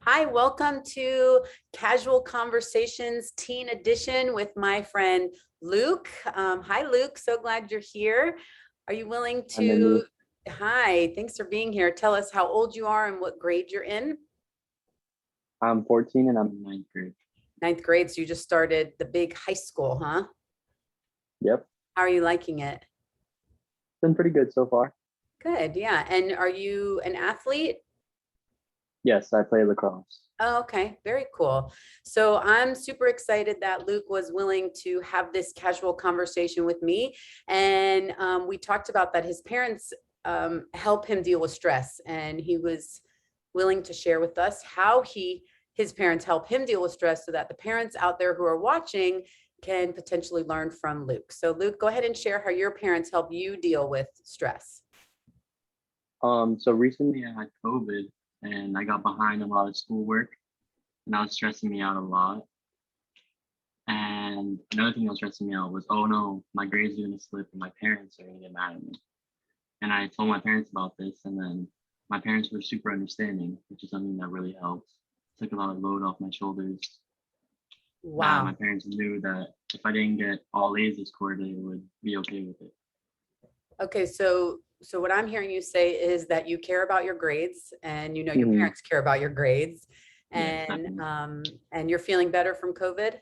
Hi, welcome to Casual Conversations Teen Edition with my friend Luke. Hi, Luke. So glad you're here. Are you willing I'm in to? Hi, thanks for being here. Tell us how old you are and what grade you're in. I'm 14 and I'm in ninth grade. Ninth grade. So you just started the big high school, huh? Yep, How are you liking it? been pretty good so far. Good. Yeah. And are you an athlete? Yes, I play lacrosse. Oh, okay, very cool. So I'm super excited that Luke was willing to have this casual conversation with me. And we talked about that his parents help him deal with stress. And he was willing to share with us how his parents help him deal with stress so that the parents out there who are watching can potentially learn from Luke. So Luke, go ahead and share how your parents help you deal with stress. So recently I had COVID and I got behind a lot of schoolwork and that was stressing me out a lot. And another thing that was stressing me out was, oh no, my grades are gonna slip and my parents are gonna get mad at me. And I told my parents about this and then my parents were super understanding, which is something that really helped. Took a lot of load off my shoulders. My Wow. parents knew that if I didn't get all A's this quarter, they would be okay with it. Okay, so what I'm hearing you say is that you care about your grades and you know your Hmm. parents care about your grades Yes, and definitely. and you're feeling better from COVID?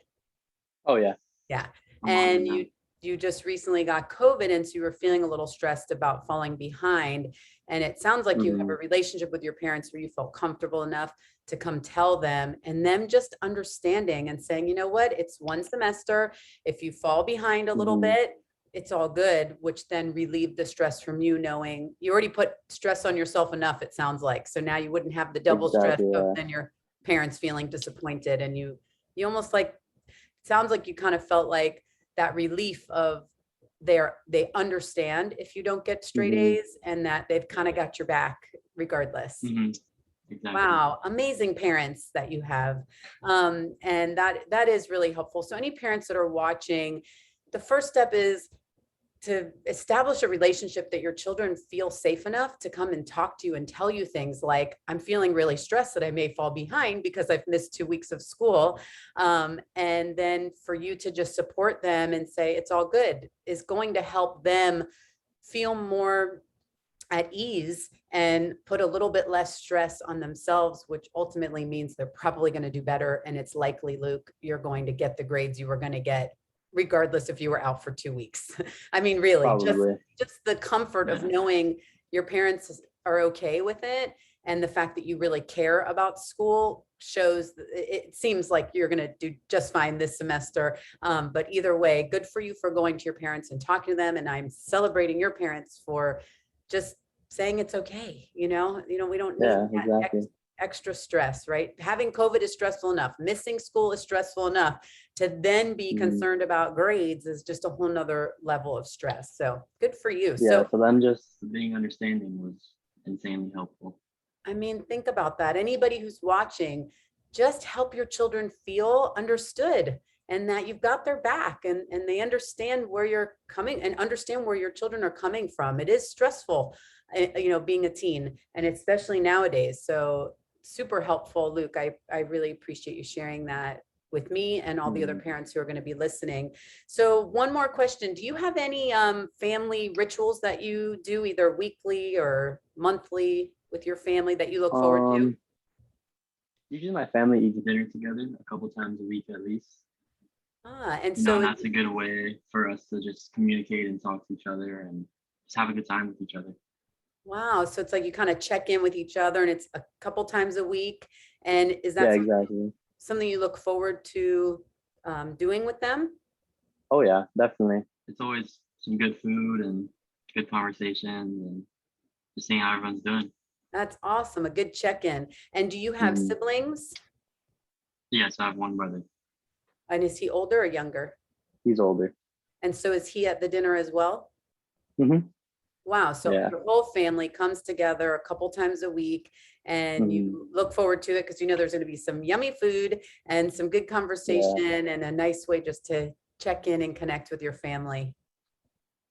Oh yeah, Yeah. I'm on it And now. you just recently got COVID and so you were feeling a little stressed about falling behind. And it sounds like you have Hmm. a relationship with your parents where you felt comfortable enough to come tell them and them just understanding and saying, you know what, it's one semester. If you fall behind a little Hmm. bit, it's all good, which then relieved the stress from you knowing you already put stress on yourself enough, it sounds like. So now you wouldn't have the double stress Exactly. of Yeah. then your parents feeling disappointed and you almost like sounds like you kind of felt like that relief of they understand if you don't get straight Hmm. A's and that they've kind of got your back regardless. Hmm. Exactly. Wow, amazing parents that you have. And that is really helpful. So any parents that are watching, the first step is to establish a relationship that your children feel safe enough to come and talk to you and tell you things like, I'm feeling really stressed that I may fall behind because I've missed 2 weeks of school. And then for you to just support them and say, it's all good, is going to help them feel more at ease and put a little bit less stress on themselves, which ultimately means they're probably going to do better. And it's likely, Luke, you're going to get the grades you were going to get regardless if you were out for 2 weeks. I mean, really, Probably. just the comfort of Yeah. knowing your parents are okay with it and the fact that you really care about school shows it seems like you're going to do just fine this semester. But either way, good for you for going to your parents and talking to them. And I'm celebrating your parents for just saying it's okay. We don't need Yeah. that Exactly. extra stress, right? Having COVID is stressful enough. Missing school is stressful enough. To then be Hmm. concerned about grades is just a whole nother level of stress. So good for you. Yeah. So, So them just being understanding was insanely helpful. I mean, think about that. Anybody who's watching, just help your children feel understood and that you've got their back and they understand where you're coming and understand where your children are coming from. It is stressful, being a teen and especially nowadays. So super helpful, Luke. I really appreciate you sharing that with me and all the other Hmm. parents who are going to be listening. So one more question. Do you have any family rituals that you do either weekly or monthly with your family that you look forward to? Um. Usually my family eats dinner together a couple times a week at least. And so That's a good way for us to just communicate and talk to each other and just have a good time with each other. wow. So it's like you kind of check in with each other and it's a couple times a week. And is that Yeah. Exactly. something you look forward to doing with them? Oh yeah. Definitely. It's always some good food and good conversations and just seeing how everyone's doing. That's awesome. A good check-in. And do you have Hmm. siblings? Yes, I have one brother. And is he older or younger? He's older. And so is he at the dinner as well? Hmm. Wow. So Yeah. your whole family comes together a couple times a week and Hmm. you look forward to it because you know there's going to be some yummy food and some good Yeah. conversation and a nice way just to check in and connect with your family.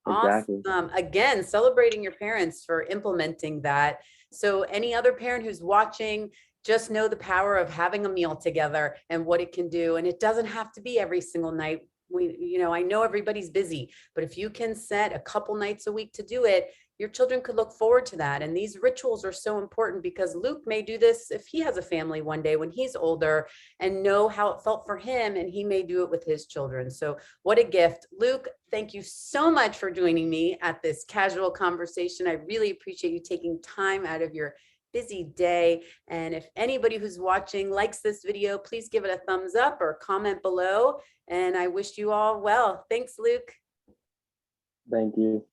Exactly. Awesome. Again, celebrating your parents for implementing that. So any other parent who's watching, just know the power of having a meal together and what it can do. And it doesn't have to be every single night. I know everybody's busy, but if you can set a couple nights a week to do it, your children could look forward to that. And these rituals are so important because Luke may do this if he has a family one day when he's older and know how it felt for him, and he may do it with his children. So what a gift. Luke, thank you so much for joining me at this casual conversation. I really appreciate you taking time out of your busy day. And if anybody who's watching likes this video, please give it a thumbs up or comment below. And I wish you all well. Thanks, Luke. Thank you.